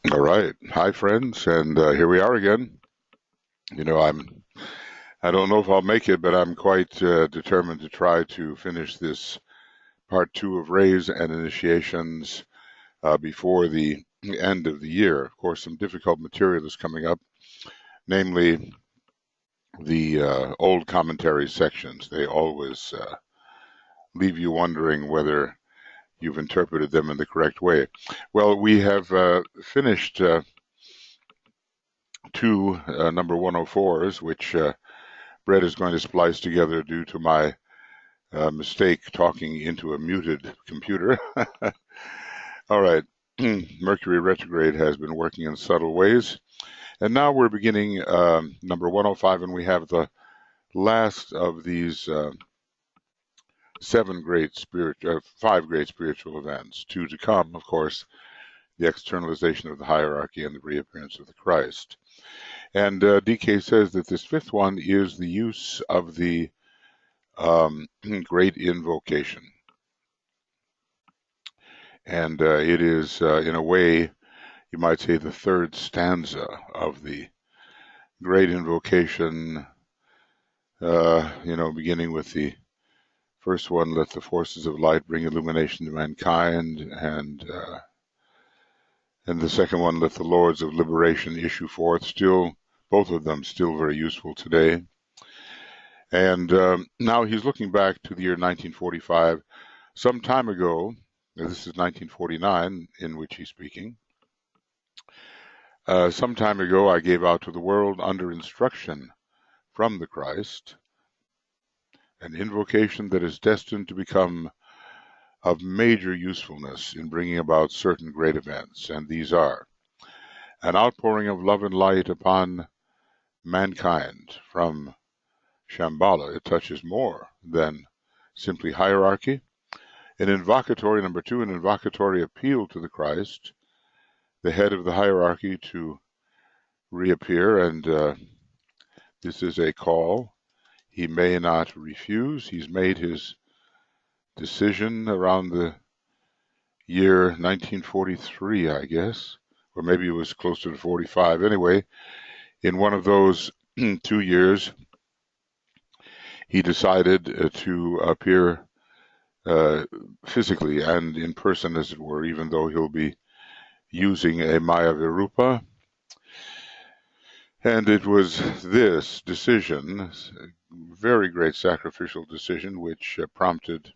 All right. Hi, friends, and here we are again. You know, I don't know if I'll make it, but I'm quite determined to try to finish this part two of rays and initiations before the end of the year. Of course, some difficult material is coming up, namely the old commentary sections. They always leave you wondering whether you've interpreted them in the correct way. Well, we have finished two number 104s, which Brett is going to splice together due to my mistake talking into a muted computer. All right. Mercury retrograde has been working in subtle ways. And now we're beginning number 105, and we have the last of these five great spiritual events. Two to come, of course, the externalization of the hierarchy and the reappearance of the Christ. And DK says that this fifth one is the use of the great invocation. And it is, in a way, you might say, the third stanza of the great invocation, beginning with the first one, let the forces of light bring illumination to mankind, and the second one, let the lords of liberation issue forth. Still, both of them still very useful today. And now he's looking back to the year 1945. Some time ago, this is 1949 in which he's speaking. Some time ago, I gave out to the world under instruction from the Christ an invocation that is destined to become of major usefulness in bringing about certain great events, and these are an outpouring of love and light upon mankind from Shamballa. It touches more than simply hierarchy. An invocatory, number two, an invocatory appeal to the Christ, the head of the hierarchy, to reappear, and this is a call he may not refuse. He's made his decision around the year 1943, I guess, or maybe it was closer to 45. Anyway, in one of those 2 years, he decided to appear physically and in person, as it were, even though he'll be using a Maya Virupa. And it was this decision, very great sacrificial decision, which prompted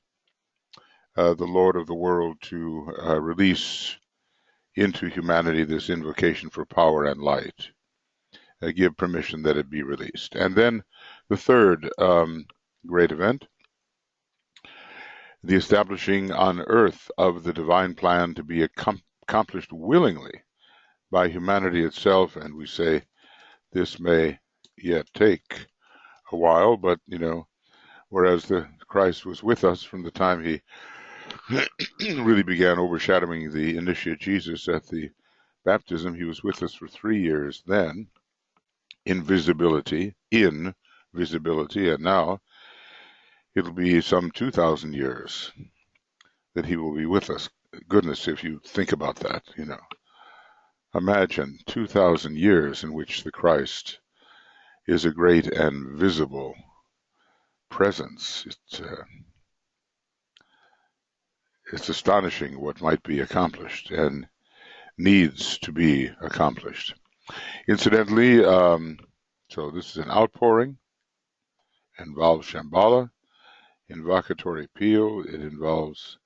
the Lord of the world to release into humanity this invocation for power and light, give permission that it be released. And then the third great event, the establishing on earth of the divine plan to be accomplished willingly by humanity itself. And we say this may yet take a while, but, whereas the Christ was with us from the time he really began overshadowing the initiate Jesus at the baptism, he was with us for 3 years then, in visibility, and now it'll be some 2,000 years that he will be with us. Goodness, if you think about that, Imagine 2,000 years in which the Christ is a great and visible presence. It's astonishing what might be accomplished and needs to be accomplished. Incidentally, so this is an outpouring, involves Shambhala, invocatory appeal, it involves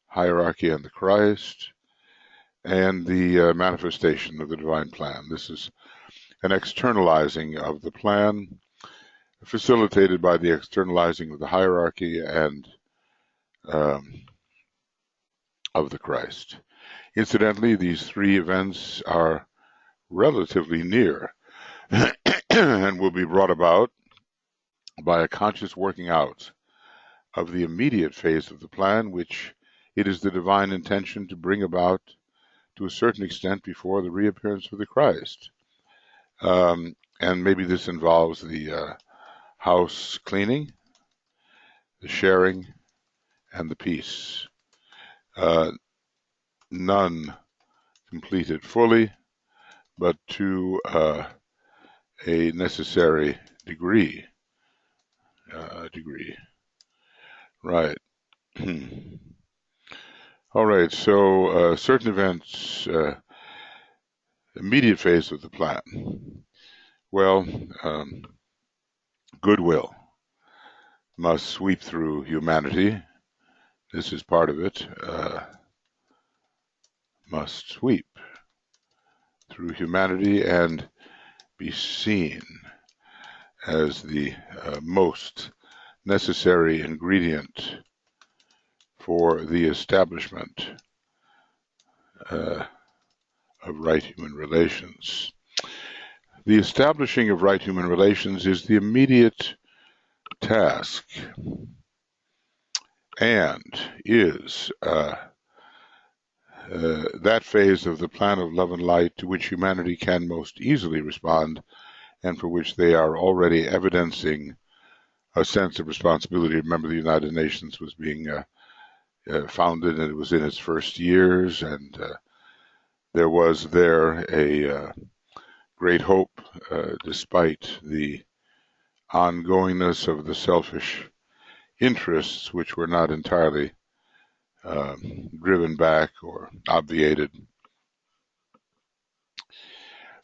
hierarchy and the Christ, and the manifestation of the divine plan. This is an externalizing of the plan, facilitated by the externalizing of the hierarchy and of the Christ. Incidentally, these three events are relatively near and will be brought about by a conscious working out of the immediate phase of the plan, which it is the divine intention to bring about to a certain extent before the reappearance of the Christ. And maybe this involves the house cleaning, the sharing, and the peace. None completed fully, but to a necessary degree. Right. All right, so certain events, immediate phase of the plan. Well, goodwill must sweep through humanity. This is part of it. Must sweep through humanity and be seen as the most necessary ingredient for the establishment of right human relations. The establishing of right human relations is the immediate task and is that phase of the plan of love and light to which humanity can most easily respond and for which they are already evidencing a sense of responsibility. Remember, the United Nations was being founded, and it was in its first years, and there was there a great hope, despite the ongoingness of the selfish interests, which were not entirely driven back or obviated.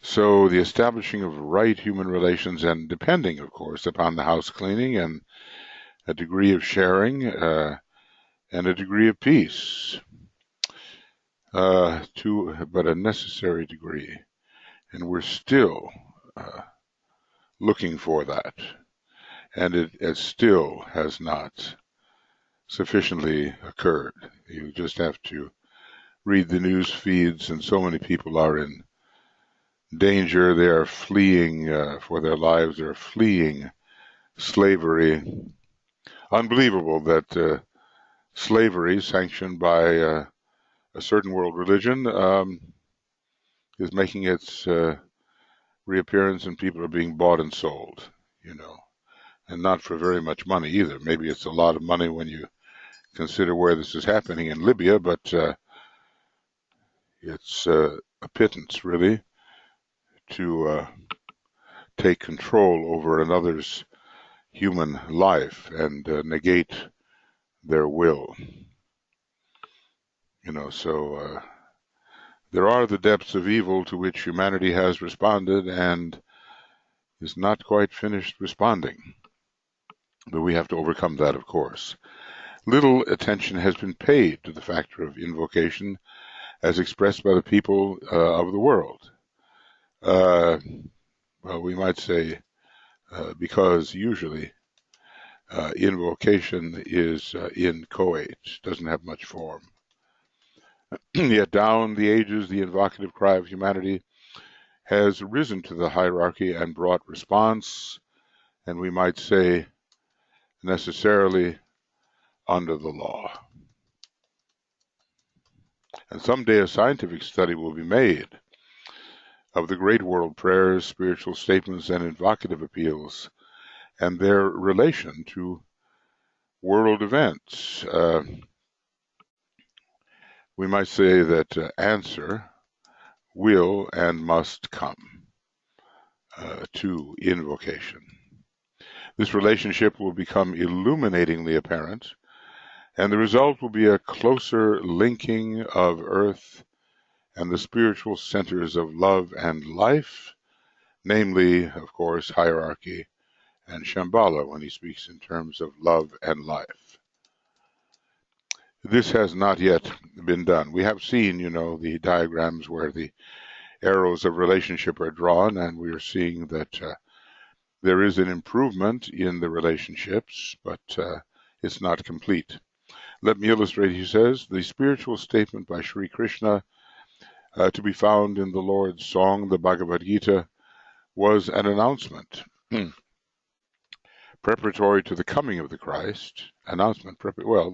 So the establishing of right human relations, and depending, of course, upon the house cleaning and a degree of sharing and a degree of peace, but a necessary degree. And we're still looking for that. And it still has not sufficiently occurred. You just have to read the news feeds, and so many people are in danger. They are fleeing for their lives. They're fleeing slavery. Unbelievable that slavery, sanctioned by a certain world religion, is making its reappearance, and people are being bought and sold, and not for very much money either. Maybe it's a lot of money when you consider where this is happening in Libya, but it's a pittance, really, to take control over another's human life and negate their will. So there are the depths of evil to which humanity has responded and is not quite finished responding. But we have to overcome that, of course. Little attention has been paid to the factor of invocation as expressed by the people of the world. Well, we might say because usually invocation is inchoate, doesn't have much form. Yet down the ages, the invocative cry of humanity has risen to the hierarchy and brought response, and we might say necessarily under the law. And someday a scientific study will be made of the great world prayers, spiritual statements, and invocative appeals, and their relation to world events. We might say that answer will and must come to invocation. This relationship will become illuminatingly apparent, and the result will be a closer linking of earth and the spiritual centers of love and life, namely, of course, hierarchy and Shamballa when he speaks in terms of love and life. This has not yet been done. We have seen, the diagrams where the arrows of relationship are drawn, and we are seeing that there is an improvement in the relationships, but it's not complete. Let me illustrate, he says, the spiritual statement by Shri Krishna to be found in the Lord's song, the Bhagavad Gita, was an announcement preparatory to the coming of the Christ. Well,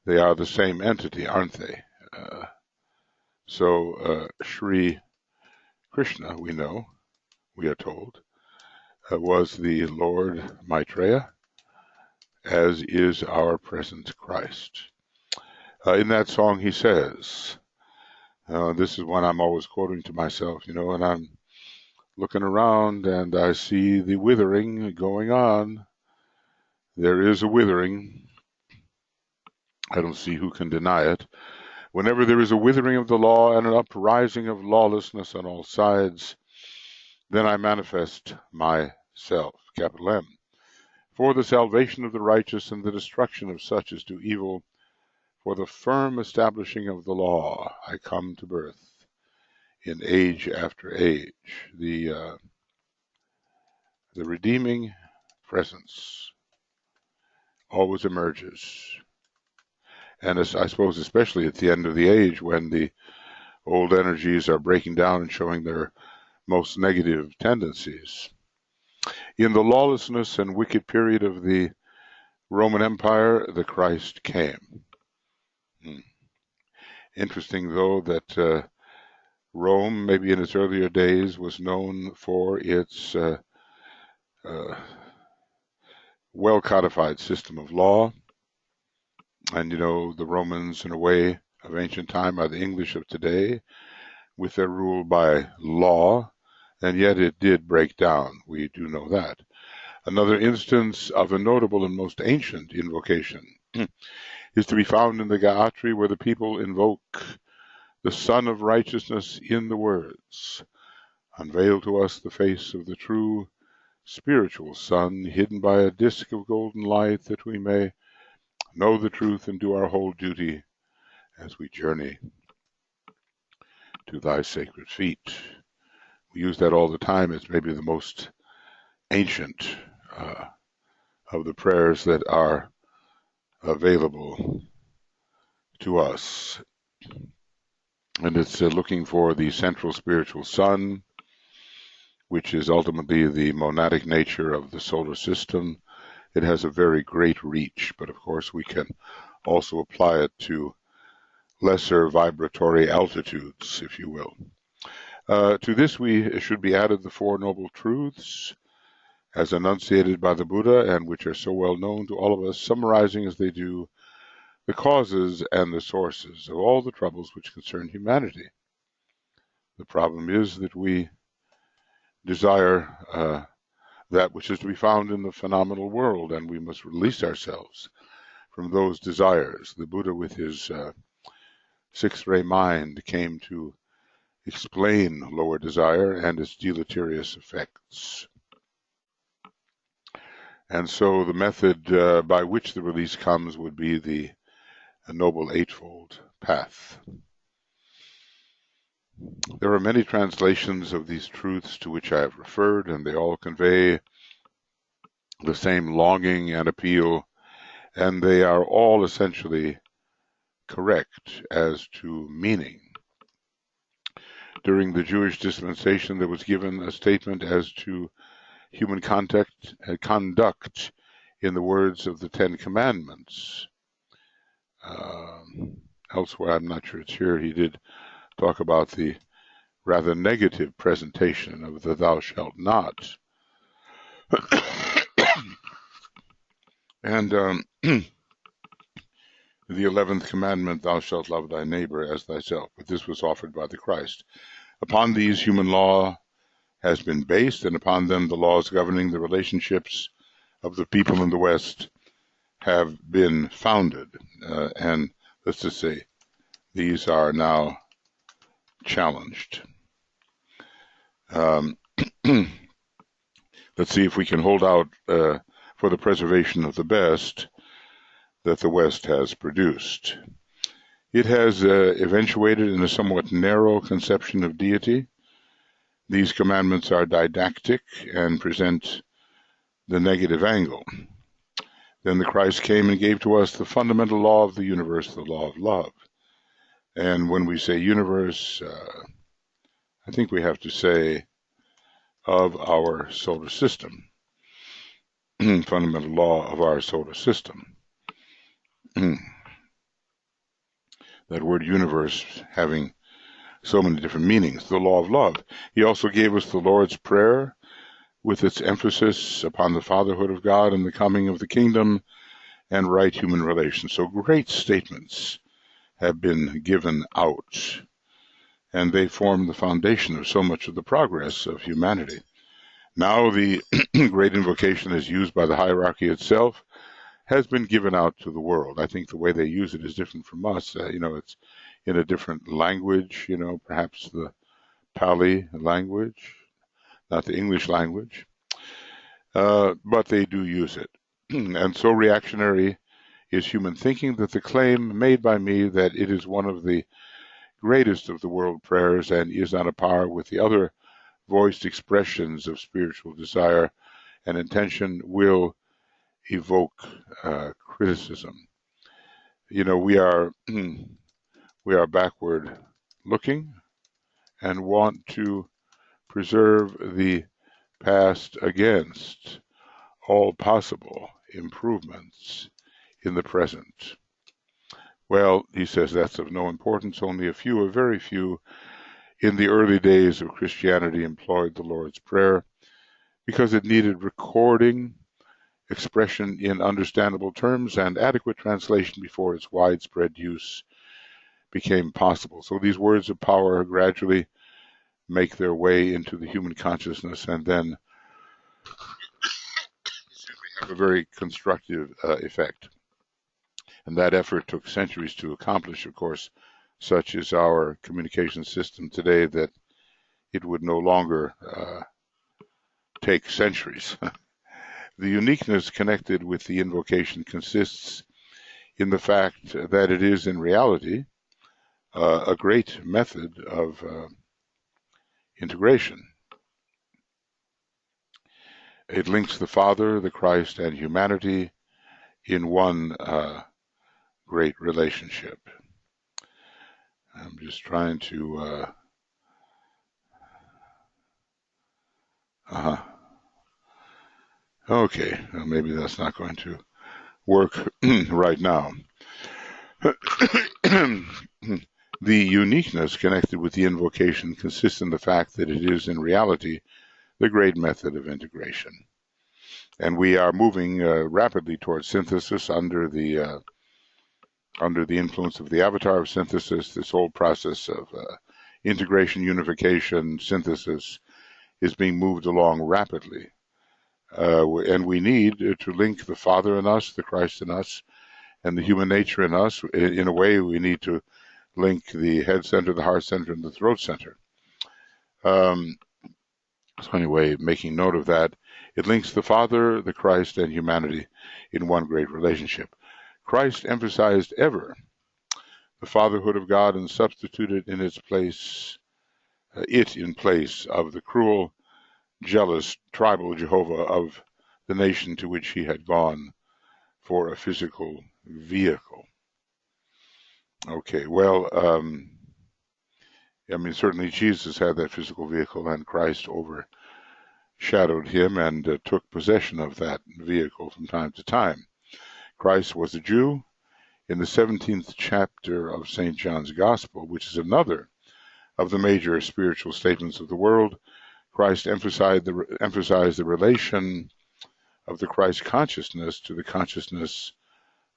they are the same entity, aren't they? So Shri Krishna, we are told, was the Lord Maitreya, as is our present Christ. In that song he says, This is one I'm always quoting to myself, and I'm looking around and I see the withering going on. There is a withering. I don't see who can deny it. Whenever there is a withering of the law and an uprising of lawlessness on all sides, then I manifest myself, capital M, for the salvation of the righteous and the destruction of such as do evil, for the firm establishing of the law. I come to birth in age after age. The redeeming presence always emerges. And I suppose especially at the end of the age when the old energies are breaking down and showing their most negative tendencies. In the lawlessness and wicked period of the Roman Empire, the Christ came. Interesting, though, that Rome, maybe in its earlier days, was known for its well-codified system of law. And, the Romans, in a way, of ancient time are the English of today, with their rule by law, and yet it did break down. We do know that. Another instance of a notable and most ancient invocation is to be found in the Gayatri, where the people invoke the Sun of Righteousness in the words, "Unveil to us the face of the true spiritual sun, hidden by a disk of golden light, that we may know the truth and do our whole duty as we journey to thy sacred feet." We use that all the time. It's maybe the most ancient of the prayers that are available to us. And it's looking for the central spiritual sun, which is ultimately the monadic nature of the solar system. It has a very great reach, but of course we can also apply it to lesser vibratory altitudes, if you will. To this we should be added the Four Noble Truths, as enunciated by the Buddha, and which are so well known to all of us, summarizing as they do the causes and the sources of all the troubles which concern humanity. The problem is that we desire that which is to be found in the phenomenal world, and we must release ourselves from those desires. The Buddha, with his sixth ray mind, came to explain lower desire and its deleterious effects. And so the method by which the release comes would be the Noble Eightfold Path. There are many translations of these truths to which I have referred, and they all convey the same longing and appeal, and they are all essentially correct as to meaning. During the Jewish dispensation, there was given a statement as to human conduct in the words of the Ten Commandments. Elsewhere, I'm not sure it's here, he did talk about the rather negative presentation of the "thou shalt not." And the 11th commandment, "thou shalt love thy neighbor as thyself." But this was offered by the Christ. Upon these, human law has been based, and upon them the laws governing the relationships of the people in the West have been founded. And let's just say these are now challenged. Let's see if we can hold out for the preservation of the best that the West has produced. It has eventuated in a somewhat narrow conception of deity. These commandments are didactic and present the negative angle. Then the Christ came and gave to us the fundamental law of the universe, the law of love. And when we say universe, I think we have to say of our solar system, fundamental law of our solar system. That word universe having so many different meanings, the law of love. He also gave us the Lord's Prayer, with its emphasis upon the fatherhood of God and the coming of the kingdom and right human relations. So great statements have been given out. and they form the foundation of so much of the progress of humanity. Now the great invocation is used by the hierarchy itself, has been given out to the world. I think the way they use it is different from us. It's in a different language, perhaps the Pali language, not the English language, but they do use it. And so reactionary is human thinking that the claim made by me that it is one of the greatest of the world prayers and is on a par with the other voiced expressions of spiritual desire and intention will evoke criticism. We are backward looking and want to preserve the past against all possible improvements in the present. Well, he says that's of no importance. Only a very few in the early days of Christianity employed the Lord's Prayer because it needed recording, expression in understandable terms, and adequate translation before its widespread use became possible. So these words of power gradually make their way into the human consciousness and then have a very constructive effect. And that effort took centuries to accomplish, of course. Such is our communication system today that it would no longer take centuries. The uniqueness connected with the invocation consists in the fact that it is in reality a great method of integration. It links the Father, the Christ, and humanity in one great relationship. I'm just trying to okay, well, maybe that's not going to work right now. The uniqueness connected with the invocation consists in the fact that it is in reality the great method of integration. And we are moving rapidly towards synthesis under the influence of the avatar of synthesis. This whole process of integration, unification, synthesis is being moved along rapidly. And we need to link the Father in us, the Christ in us, and the human nature in us. In a way, we need to link the head center, the heart center, and the throat center. So anyway, making note of that, it links the Father, the Christ, and humanity in one great relationship. Christ emphasized ever the fatherhood of God and substituted in its place, in place of the cruel, jealous, tribal Jehovah of the nation to which he had gone for a physical vehicle. Okay, well, certainly Jesus had that physical vehicle, and Christ overshadowed him and took possession of that vehicle from time to time. Christ was a Jew. In the 17th chapter of St. John's Gospel, which is another of the major spiritual statements of the world, Christ emphasized the relation of the Christ consciousness to the consciousness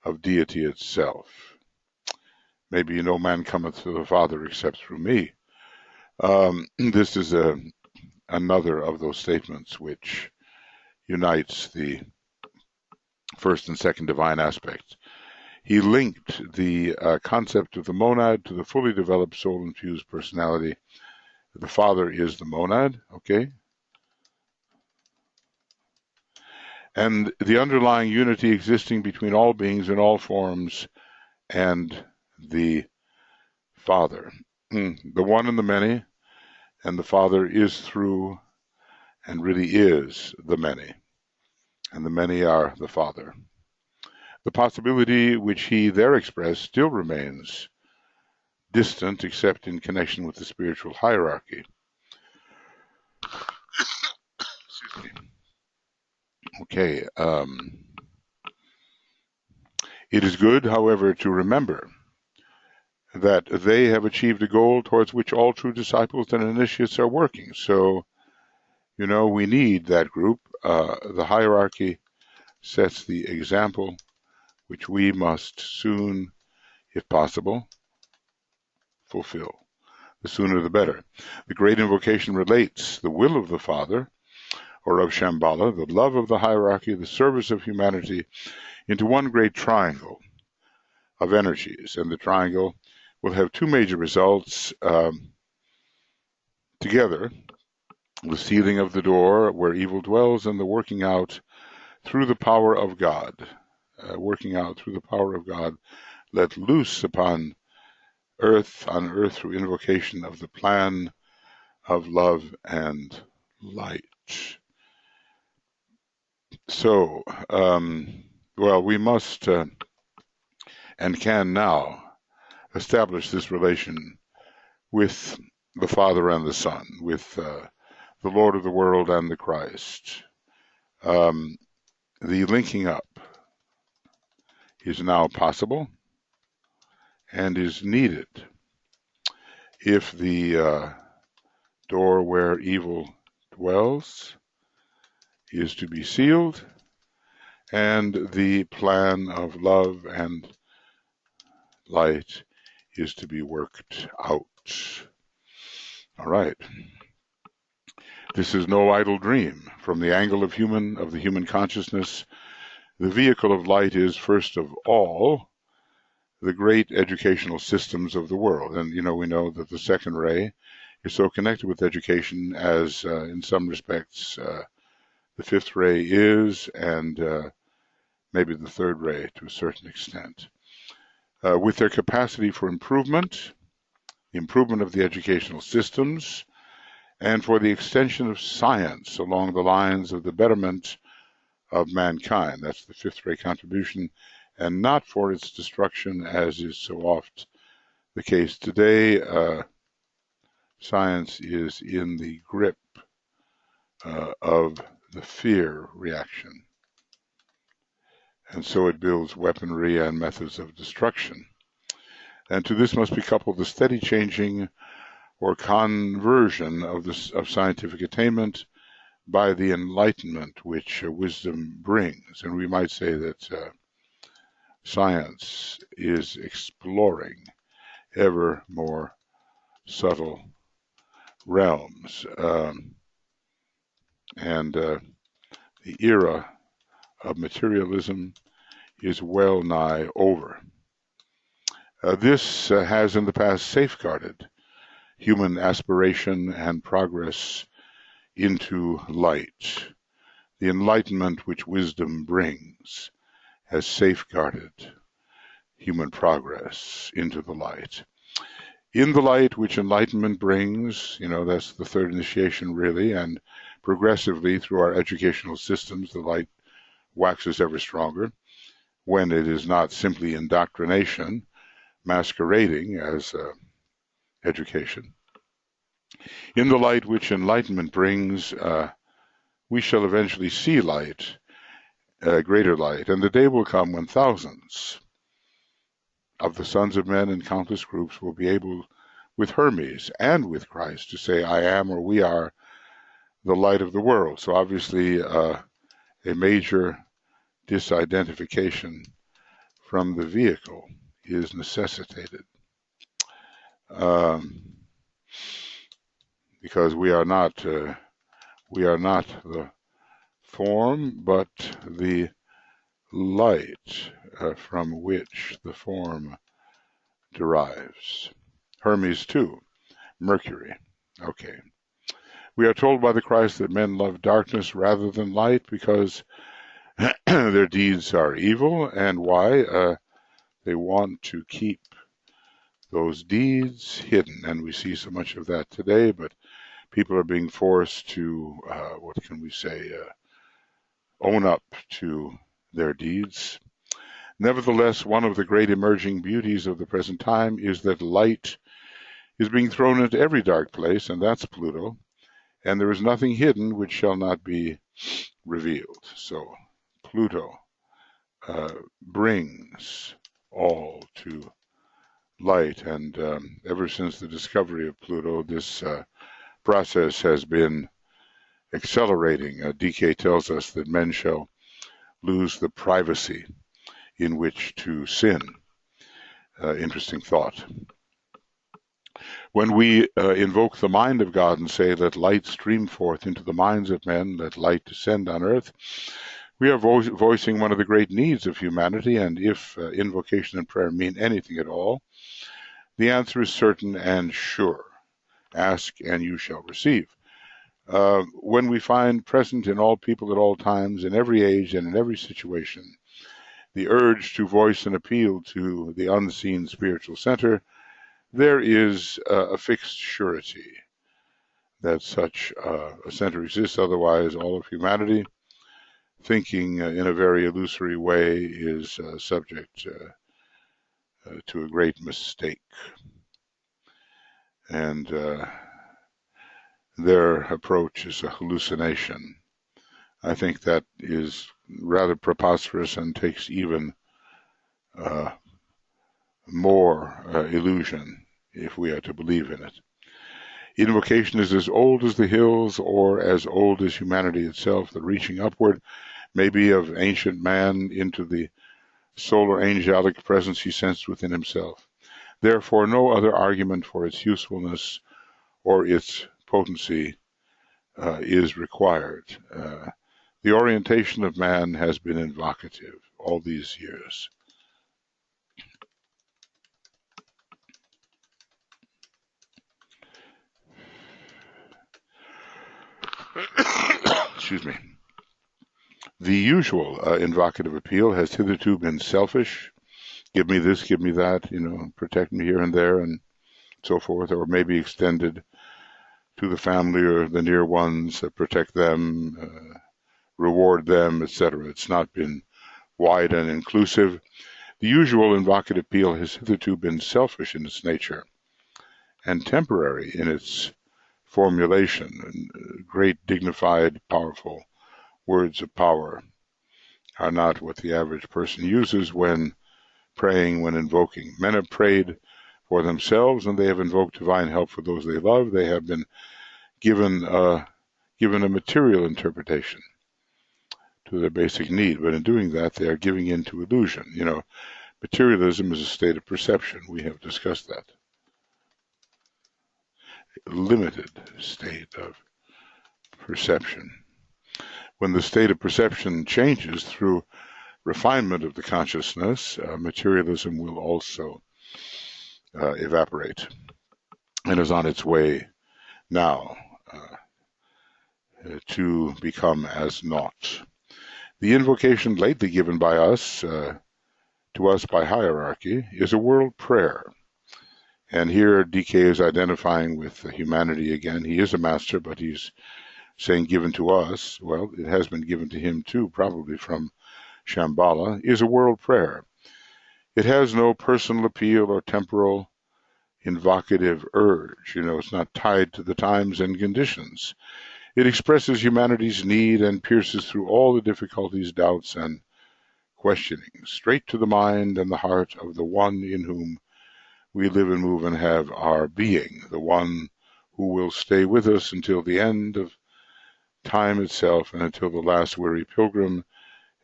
of deity itself. Maybe no man cometh to the Father except through me. This is another of those statements which unites the first and second divine aspects. He linked the concept of the monad to the fully developed soul-infused personality. The Father is the monad, okay? And the underlying unity existing between all beings in all forms and the Father. The one and the many, and the Father is through and really is the many. And the many are the Father. The possibility which he there expressed still remains distant except in connection with the spiritual hierarchy. Excuse me. Okay. It is good, however, to remember that they have achieved a goal towards which all true disciples and initiates are working. So, we need that group. The hierarchy sets the example which we must soon, if possible, fulfill. the sooner the better. The great invocation relates the will of the Father, or of Shamballa, the love of the hierarchy, the service of humanity, into one great triangle of energies. And the triangle will have two major results together: the sealing of the door where evil dwells, and the working out through the power of God. Let loose upon earth through invocation of the plan of love and light. So, we must and can now establish this relation with the Father and the Son, with the Lord of the world and the Christ. The linking up is now possible and is needed if the door where evil dwells is to be sealed and the plan of love and light is to be worked out. All right. This is no idle dream. From the angle of the human consciousness, the vehicle of light is, first of all, the great educational systems of the world. And, we know that the second ray is so connected with education as, in some respects, the fifth ray is, and maybe the third ray to a certain extent. With their capacity for improvement of the educational systems, and for the extension of science along the lines of the betterment of mankind. That's the fifth ray contribution, and not for its destruction, as is so oft the case today. Science is in the grip of the fear reaction, and so it builds weaponry and methods of destruction. And to this must be coupled the steady changing or conversion of scientific attainment by the enlightenment which wisdom brings. And we might say that science is exploring ever more subtle realms, and the era of materialism is well nigh over. This has in the past safeguarded human aspiration and progress into light. The enlightenment which wisdom brings has safeguarded human progress into the light. In the light which enlightenment brings, that's the third initiation really, and progressively through our educational systems, the light waxes ever stronger when it is not simply indoctrination masquerading as education. In the light which enlightenment brings, we shall eventually see light, greater light, and the day will come when thousands of the sons of men in countless groups will be able, with Hermes and with Christ, to say, I am, or we are, the light of the world. So obviously a major disidentification from the vehicle is necessitated. Because we are not the form, but the light from which the form derives. Hermes too, Mercury. Okay. We are told by the Christ that men love darkness rather than light because their deeds are evil, and why? They want to keep those deeds hidden, and we see so much of that today, but people are being forced to, own up to their deeds. Nevertheless, one of the great emerging beauties of the present time is that light is being thrown into every dark place, and that's Pluto, and there is nothing hidden which shall not be revealed. So Pluto brings all to light, and ever since the discovery of Pluto, this process has been accelerating. DK tells us that men shall lose the privacy in which to sin. Interesting thought. When we invoke the mind of God and say, let light stream forth into the minds of men, let light descend on earth, we are voicing one of the great needs of humanity, and if invocation and prayer mean anything at all, the answer is certain and sure. Ask and you shall receive. When we find present in all people at all times, in every age and in every situation, the urge to voice an appeal to the unseen spiritual center, there is a fixed surety that such a center exists. Otherwise, all of humanity, thinking in a very illusory way, is subject to a great mistake. And their approach is a hallucination. I think that is rather preposterous and takes even more illusion if we are to believe in it. Invocation is as old as the hills or as old as humanity itself. The reaching upward may be of ancient man into the solar angelic presence he sensed within himself. Therefore, no other argument for its usefulness or its potency is required. The orientation of man has been invocative all these years. Excuse me. The usual invocative appeal has hitherto been selfish. Give me this, give me that, protect me here and there, and so forth, or maybe extended to the family or the near ones, protect them, reward them, etc. It's not been wide and inclusive. The usual invocative appeal has hitherto been selfish in its nature and temporary in its formulation. And great, dignified, powerful words of power are not what the average person uses when praying, when invoking. Men have prayed for themselves and they have invoked divine help for those they love. They have been given a material interpretation to their basic need, but in doing that, they are giving in to illusion. Materialism is a state of perception. We have discussed that. Limited state of perception. When the state of perception changes through refinement of the consciousness, materialism will also evaporate and is on its way now to become as naught. The invocation lately given by us, to us by hierarchy, is a world prayer. And here DK is identifying with humanity again. He is a master, but he's saying given to us. Well, it has been given to him too, probably from Shamballa, is a world prayer. It has no personal appeal or temporal invocative urge. It's not tied to the times and conditions. It expresses humanity's need and pierces through all the difficulties, doubts, and questionings, straight to the mind and the heart of the one in whom we live and move and have our being, the one who will stay with us until the end of time itself and until the last weary pilgrim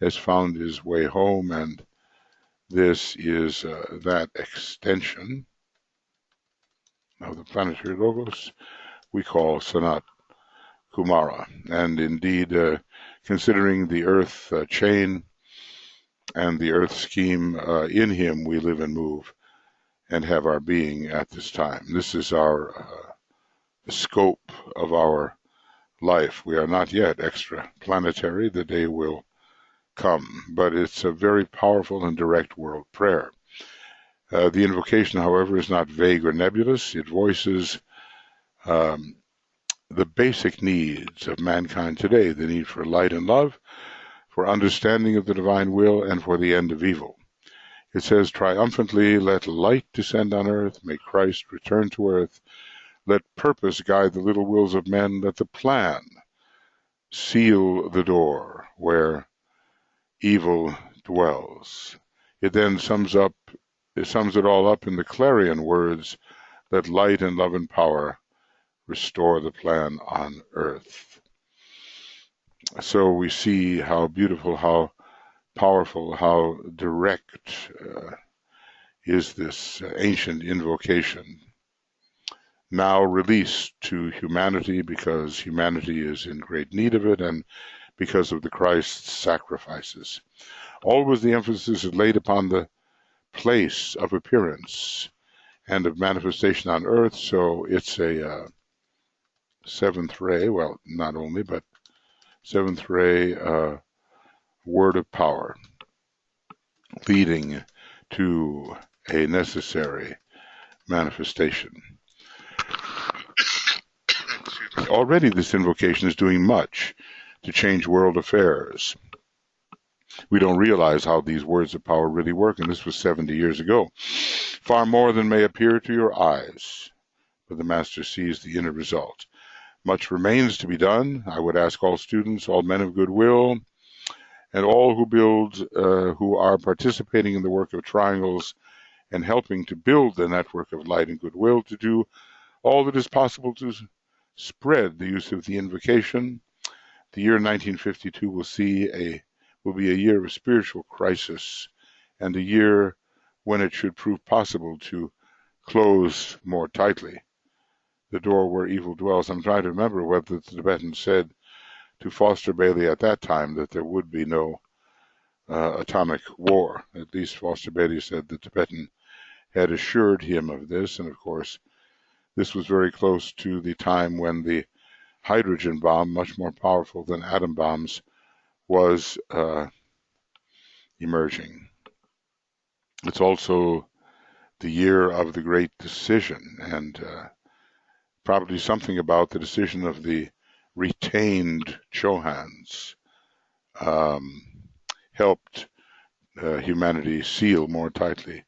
has found his way home. And this is that extension of the Planetary Logos we call Sanat Kumara. And indeed, considering the earth chain and the earth scheme, in him we live and move and have our being at this time. This is our the scope of our life. We are not yet extraplanetary. The day will come, but it's a very powerful and direct world prayer. The invocation, however, is not vague or nebulous. It voices the basic needs of mankind today, the need for light and love, for understanding of the divine will, and for the end of evil. It says triumphantly, let light descend on earth, may Christ return to earth, let purpose guide the little wills of men, let the plan seal the door where evil dwells. It then sums it all up in the clarion words, let light and love and power restore the plan on earth. So we see how beautiful, how powerful, how direct is this ancient invocation. now released to humanity because humanity is in great need of it and because of the Christ's sacrifices. Always the emphasis is laid upon the place of appearance and of manifestation on earth, so it's a seventh ray, well, not only, but seventh ray word of power, leading to a necessary manifestation. Already this invocation is doing much to change world affairs. We don't realize how these words of power really work, and this was 70 years ago. Far more than may appear to your eyes, but the Master sees the inner result. Much remains to be done. I would ask all students, all men of goodwill, and all who are participating in the work of triangles and helping to build the network of light and goodwill, to do all that is possible to spread the use of the invocation. The year 1952 will be a year of spiritual crisis, and a year when it should prove possible to close more tightly the door where evil dwells. I'm trying to remember whether the Tibetans said to Foster Bailey at that time that there would be no atomic war. At least Foster Bailey said the Tibetan had assured him of this, and of course this was very close to the time when the hydrogen bomb, much more powerful than atom bombs, was emerging. It's also the year of the great decision, and probably something about the decision of the retained Chohans helped humanity seal more tightly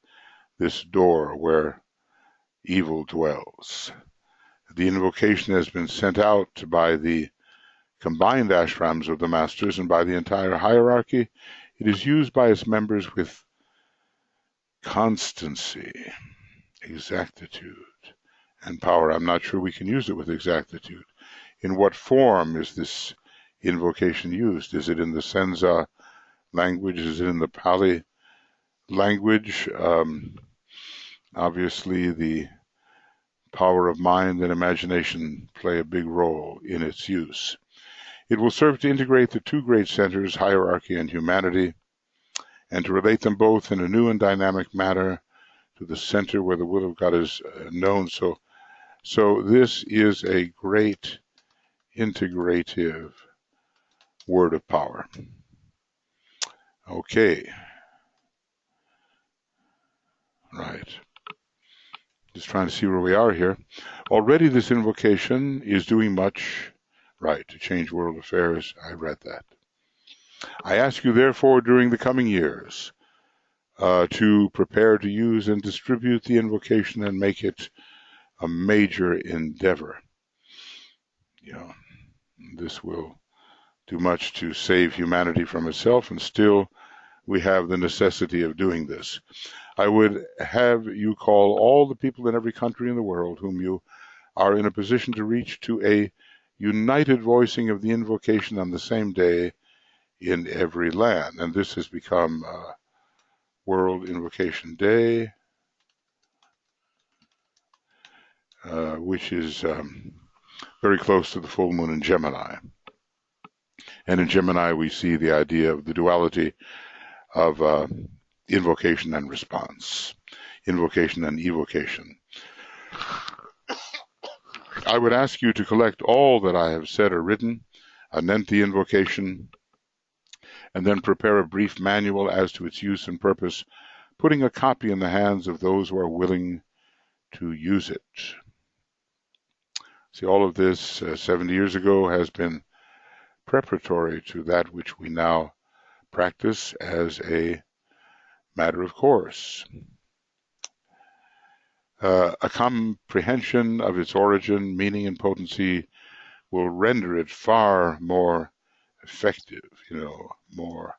this door where evil dwells. The invocation has been sent out by the combined ashrams of the masters and by the entire hierarchy. It is used by its members with constancy, exactitude, and power. I'm not sure we can use it with exactitude. In what form is this invocation used? Is it in the Senza language? Is it in the Pali language? Obviously, the power of mind and imagination play a big role in its use. It will serve to integrate the two great centers, hierarchy and humanity, and to relate them both in a new and dynamic manner to the center where the will of God is known. So this is a great integrative word of power. Okay. Right. Just trying to see where we are here. Already this invocation is doing much, right, to change world affairs. I read that. I ask you, therefore, during the coming years, to prepare to use and distribute the invocation and make it a major endeavor. This will do much to save humanity from itself, and still we have the necessity of doing this. I would have you call all the people in every country in the world whom you are in a position to reach to a united voicing of the invocation on the same day in every land. And this has become World Invocation Day, which is very close to the full moon in Gemini. And in Gemini, we see the idea of the duality of invocation and response, invocation and evocation. I would ask you to collect all that I have said or written, anent the invocation, and then prepare a brief manual as to its use and purpose, putting a copy in the hands of those who are willing to use it. See, all of this 70 years ago has been preparatory to that which we now practice as a matter of course. A comprehension of its origin, meaning, and potency will render it far more effective, more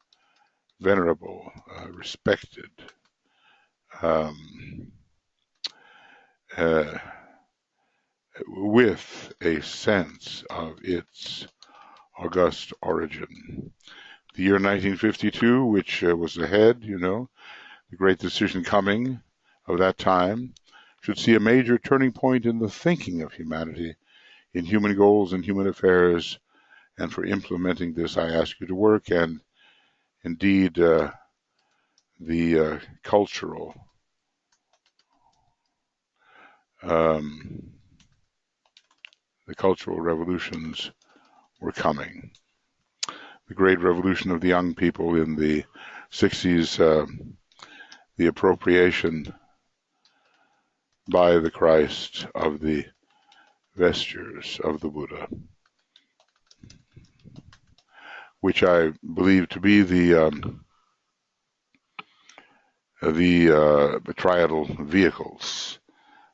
venerable, respected, with a sense of its august origin. The year 1952, which was ahead, the great decision coming of that time, should see a major turning point in the thinking of humanity, in human goals and human affairs. And for implementing this, I ask you to work, and indeed the cultural revolutions were coming. The great revolution of the young people in the 60s, the appropriation by the Christ of the Vestures of the Buddha, which I believe to be the triadal vehicles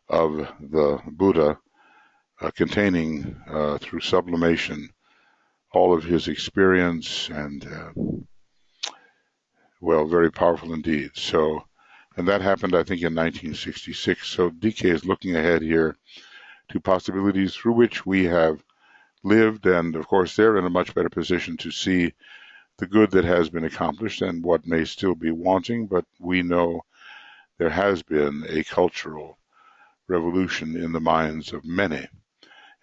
of the Buddha, containing through sublimation all of his experience, and well, very powerful indeed. So, and that happened, I think, in 1966. So DK is looking ahead here to possibilities through which we have lived, and of course they're in a much better position to see the good that has been accomplished and what may still be wanting, but we know there has been a cultural revolution in the minds of many,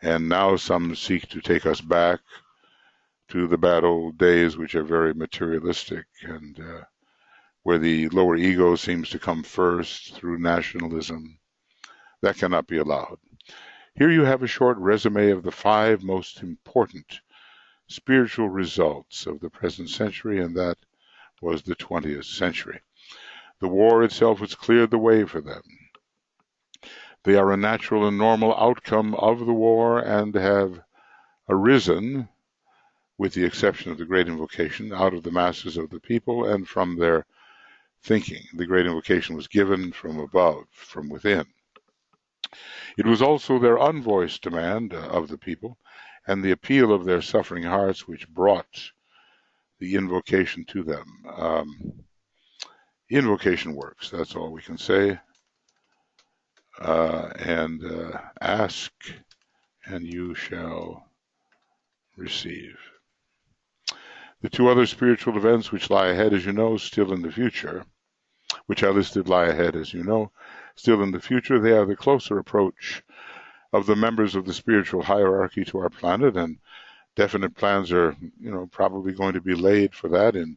and now some seek to take us back to the bad old days, which are very materialistic, and where the lower ego seems to come first through nationalism. That cannot be allowed. Here you have a short resume of the 5 most important spiritual results of the present century, and that was the 20th century. The war itself has cleared the way for them. They are a natural and normal outcome of the war and have arisen, with the exception of the great invocation, out of the masses of the people and from their thinking. The great invocation was given from above, from within. It was also their unvoiced demand of the people and the appeal of their suffering hearts which brought the invocation to them. Invocation works, that's all we can say. And ask and you shall receive. The 2 other spiritual events which lie ahead, as you know, still in the future, which I listed lie ahead, as you know, still in the future, they are the closer approach of the members of the spiritual hierarchy to our planet, and definite plans are, probably going to be laid for that in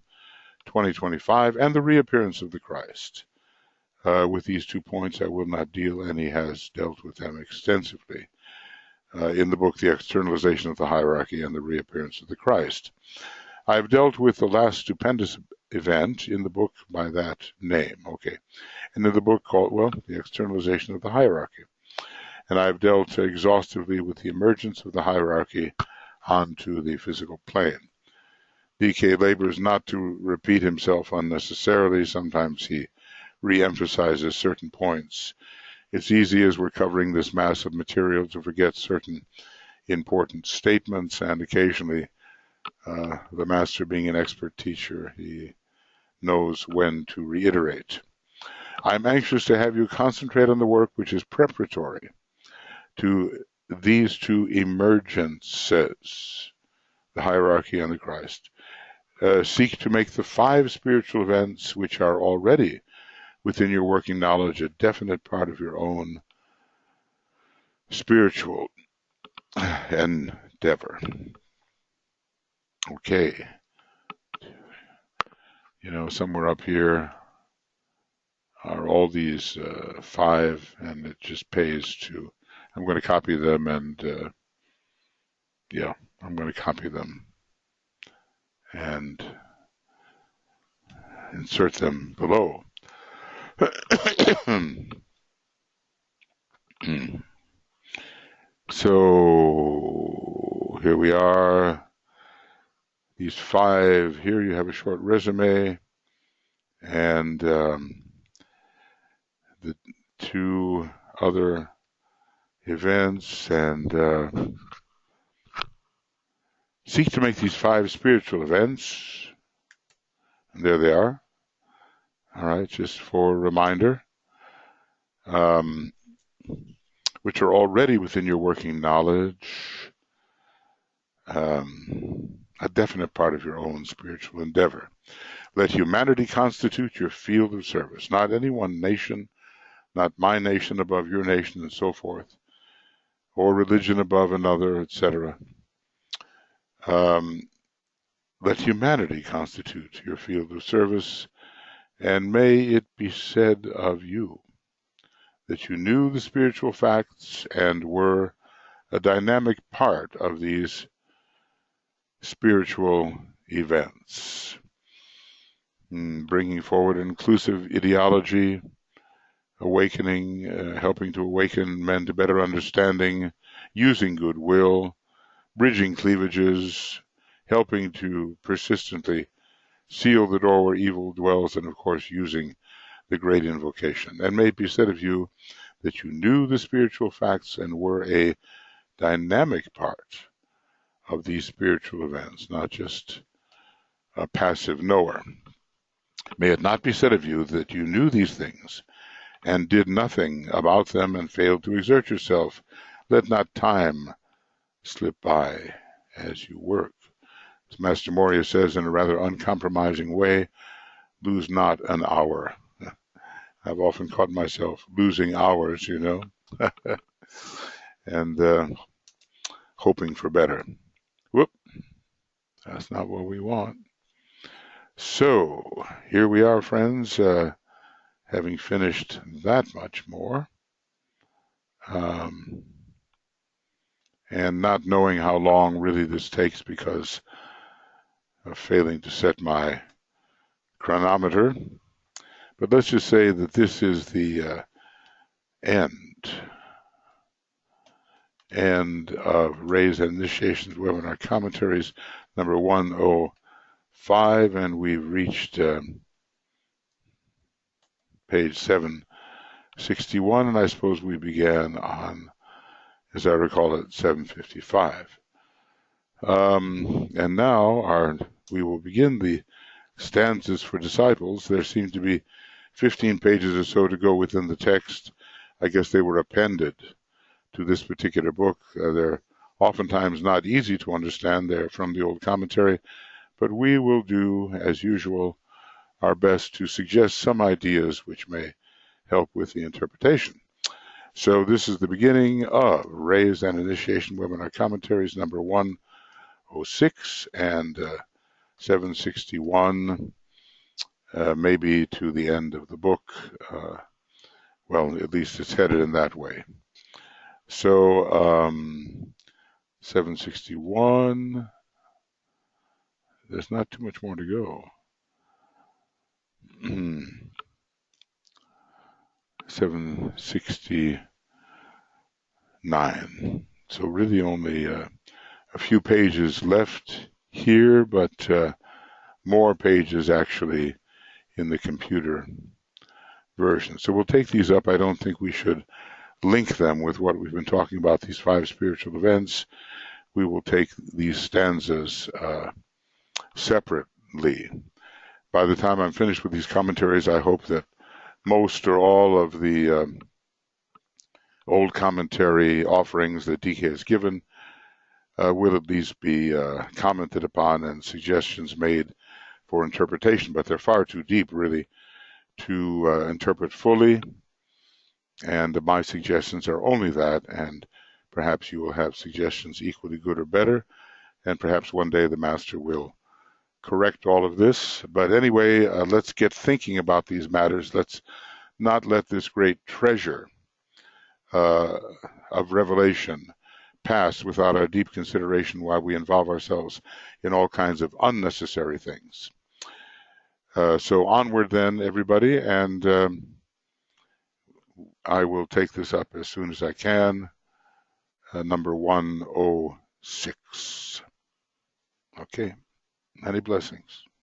2025, and the reappearance of the Christ. With these 2 points I will not deal, and he has dealt with them extensively in the book, The Externalization of the Hierarchy and the Reappearance of the Christ. I've dealt with the last stupendous event in the book by that name, okay, and in the book called, well, The Externalization of the Hierarchy. And I've dealt exhaustively with the emergence of the hierarchy onto the physical plane. DK labors not to repeat himself unnecessarily. Sometimes he re-emphasizes certain points. It's easy, as we're covering this mass of material, to forget certain important statements, and occasionally the master, being an expert teacher, he knows when to reiterate. I'm anxious to have you concentrate on the work which is preparatory to these 2 emergences, the hierarchy and the Christ. Seek to make the 5 spiritual events which are already within your working knowledge a definite part of your own spiritual endeavor. Okay. Somewhere up here are all these 5, and it just pays to, I'm going to copy them, and I'm going to copy them and insert them below. So here we are. These 5, here you have a short resume, and the 2 other events, and seek to make these 5 spiritual events, and there they are. All right, just for a reminder, which are already within your working knowledge, a definite part of your own spiritual endeavor. Let humanity constitute your field of service, not any one nation, not my nation above your nation and so forth, or religion above another, etc. Let humanity constitute your field of service, and may it be said of you that you knew the spiritual facts and were a dynamic part of these spiritual events, bringing forward an inclusive ideology, awakening, helping to awaken men to better understanding, using goodwill, bridging cleavages, helping to persistently seal the door where evil dwells, and of course using the great invocation. And may it be said of you that you knew the spiritual facts and were a dynamic part of these spiritual events, not just a passive knower. May it not be said of you that you knew these things and did nothing about them and failed to exert yourself. Let not time slip by as you work. As Master Moria says in a rather uncompromising way, lose not an hour. I've often caught myself losing hours, and hoping for better. Whoop, that's not what we want. So, here we are, friends, having finished that much more, and not knowing how long really this takes because of failing to set my chronometer. But let's just say that this is the end of Raise and Initiations Webinar Commentaries number 105, and we've reached page 761, and I suppose we began on, as I recall it, 755. And now we will begin the stanzas for disciples. There seem to be 15 pages or so to go within the text. I guess they were appended to this particular book. They're oftentimes not easy to understand. They're from the old commentary, but we will do, as usual, our best to suggest some ideas which may help with the interpretation. So this is the beginning of Raise and Initiation Webinar Commentaries number 106 and 761, maybe to the end of the book. Well, at least it's headed in that way. So 761, there's not too much more to go. 769. So really only a few pages left here, but more pages actually in the computer version. So we'll take these up. I don't think we should link them with what we've been talking about, these 5 spiritual events. We will take these stanzas separately. By the time I'm finished with these commentaries, I hope that most or all of the old commentary offerings that DK has given will at least be commented upon and suggestions made for interpretation, but they're far too deep, really, to interpret fully, and my suggestions are only that, and perhaps you will have suggestions equally good or better, and perhaps one day the Master will correct all of this. But anyway, let's get thinking about these matters. Let's not let this great treasure of revelation pass without our deep consideration while we involve ourselves in all kinds of unnecessary things. So onward then, everybody, and I will take this up as soon as I can. Number 106. Okay. Many blessings.